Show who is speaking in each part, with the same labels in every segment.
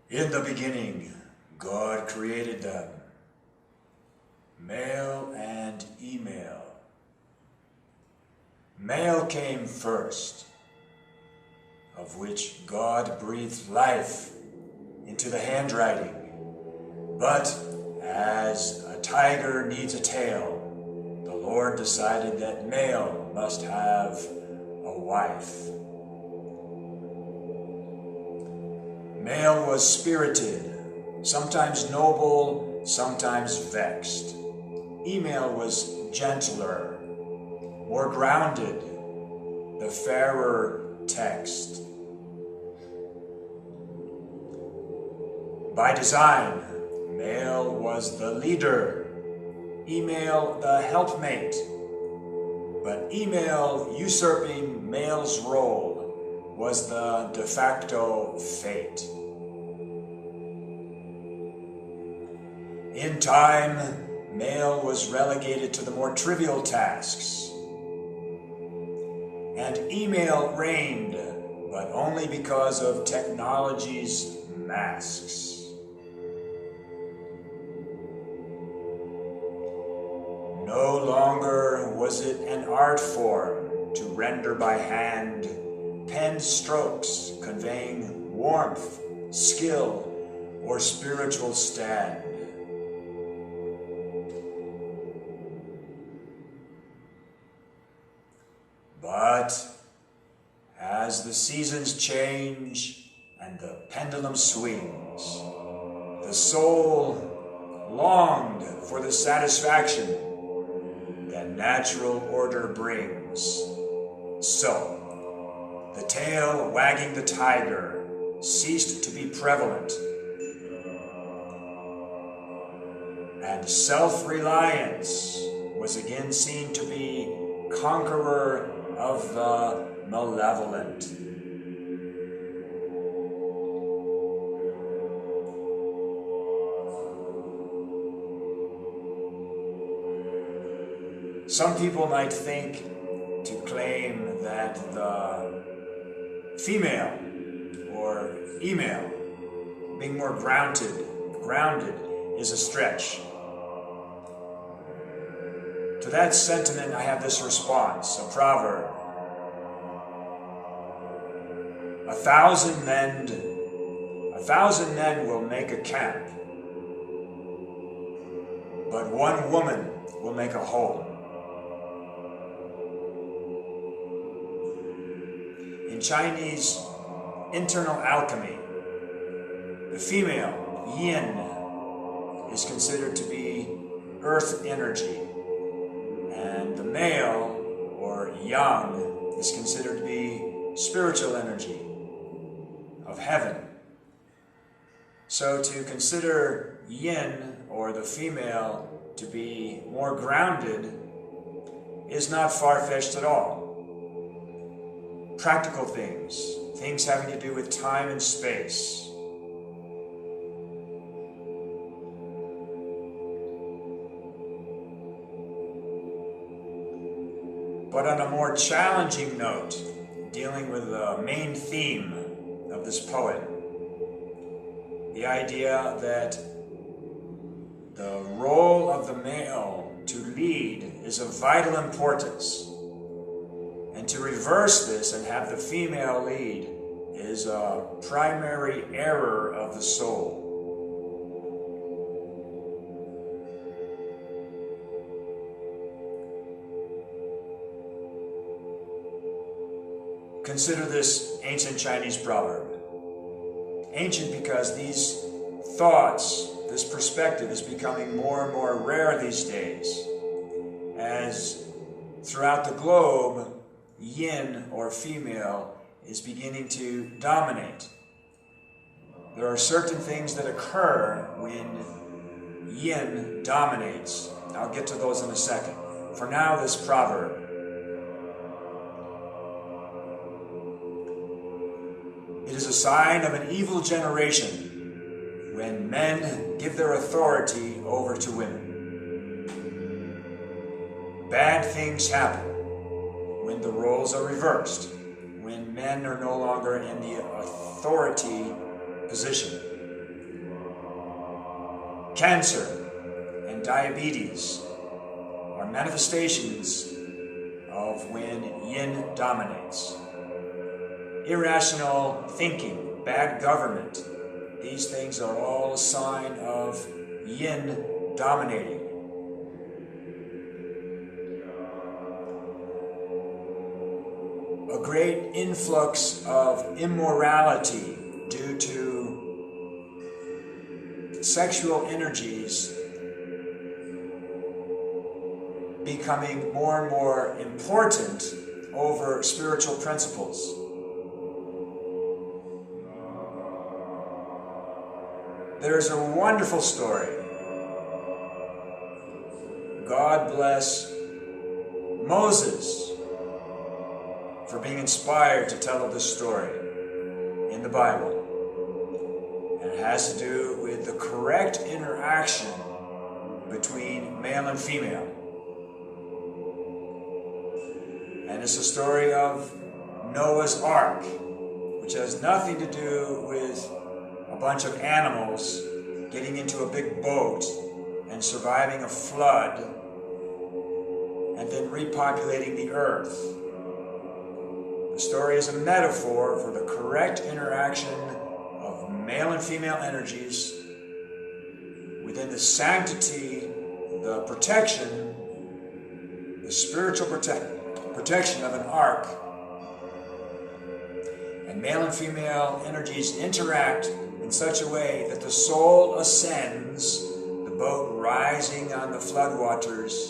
Speaker 1: In the beginning, God created them, male and female. Male came first, of which God breathed life into the handwriting. But as a tiger needs a tail, the Lord decided that male must have a wife. Male was spirited, sometimes noble, sometimes vexed. Female was gentler, more grounded, the fairer text. By design, male was the leader, female the helpmate, but female usurping male's role was the de facto fate. In time, male was relegated to the more trivial tasks, and female reigned, but only because of technology's masks. No longer was it an art form to render by hand pen strokes conveying warmth, skill, or spiritual stand. But as the seasons change and the pendulum swings, the soul longed for the satisfaction that natural order brings. So, the tail wagging the tiger ceased to be prevalent, and self-reliance was again seen to be conqueror of the malevolent. Some people might think to claim that the female or female being more grounded is a stretch. To that sentiment, I have this response, a proverb. 1,000 men will make a camp, but one woman will make a home. In Chinese internal alchemy, the female, yin, is considered to be earth energy, and the male, or yang, is considered to be spiritual energy of heaven. So to consider yin, or the female, to be more grounded is not far-fetched at all. Practical things having to do with time and space. But on a more challenging note, dealing with the main theme of this poet, the idea that the role of the male to lead is of vital importance, and to reverse this and have the female lead is a primary error of the soul. Consider this ancient Chinese proverb. Ancient because these thoughts, this perspective is becoming more and more rare these days, as throughout the globe, yin or female is beginning to dominate. There are certain things that occur when yin dominates. I'll get to those in a second. For now, this proverb. It is a sign of an evil generation when men give their authority over to women. Bad things happen when the roles are reversed, when men are no longer in the authority position. Cancer and diabetes are manifestations of when yin dominates. Irrational thinking, bad government, these things are all a sign of yin dominating. A great influx of immorality due to sexual energies becoming more and more important over spiritual principles. There's a wonderful story. God bless Moses for being inspired to tell this story in the Bible. And it has to do with the correct interaction between male and female. And it's a story of Noah's Ark, which has nothing to do with a bunch of animals getting into a big boat and surviving a flood and then repopulating the earth. The story is a metaphor for the correct interaction of male and female energies within the sanctity, the protection, the spiritual protection of an ark. And male and female energies interact in such a way that the soul ascends, the boat rising on the floodwaters.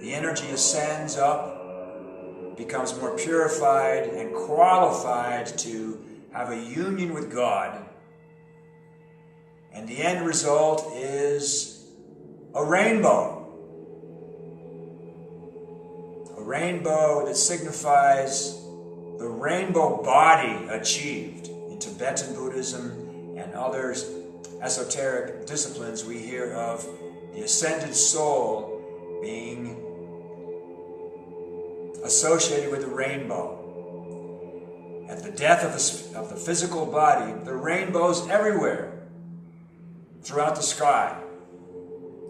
Speaker 1: The energy ascends up, becomes more purified and qualified to have a union with God. And the end result is a rainbow. A rainbow that signifies the rainbow body achieved. In Tibetan Buddhism and other esoteric disciplines, we hear of the ascended soul being associated with the rainbow. At the death of the physical body, the rainbows everywhere throughout the sky.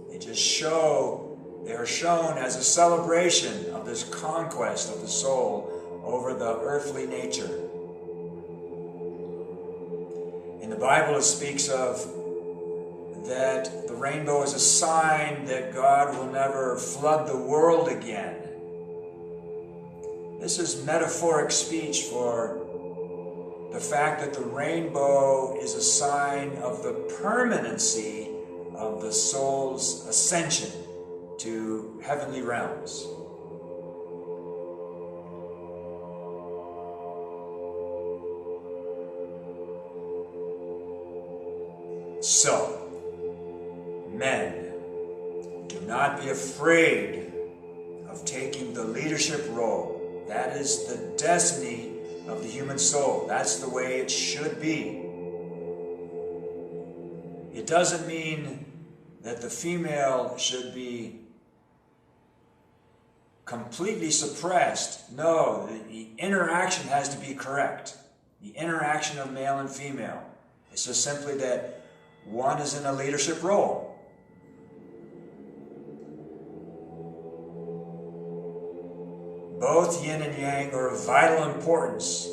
Speaker 1: They are shown as a celebration of this conquest of the soul over the earthly nature. In the Bible, it speaks of that the rainbow is a sign that God will never flood the world again. This is metaphoric speech for the fact that the rainbow is a sign of the permanency of the soul's ascension to heavenly realms. So, men, do not be afraid of taking the leadership role. That is the destiny of the human soul. That's the way it should be. It doesn't mean that the female should be completely suppressed. No, the interaction has to be correct. The interaction of male and female. It's just simply that one is in a leadership role. Both yin and yang are of vital importance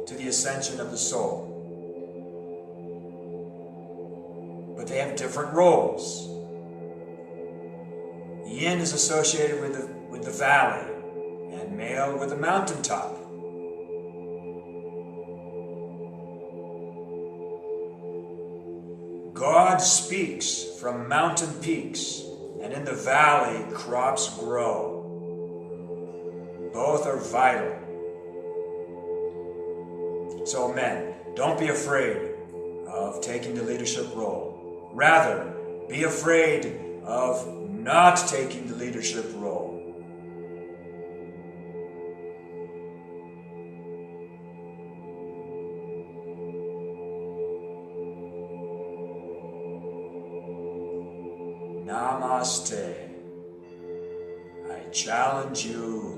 Speaker 1: to the ascension of the soul. But they have different roles. Yin is associated with the valley, and male with the mountaintop. God speaks from mountain peaks, and in the valley crops grow. Both are vital. So men, don't be afraid of taking the leadership role. Rather, be afraid of not taking the leadership role. Namaste. I challenge you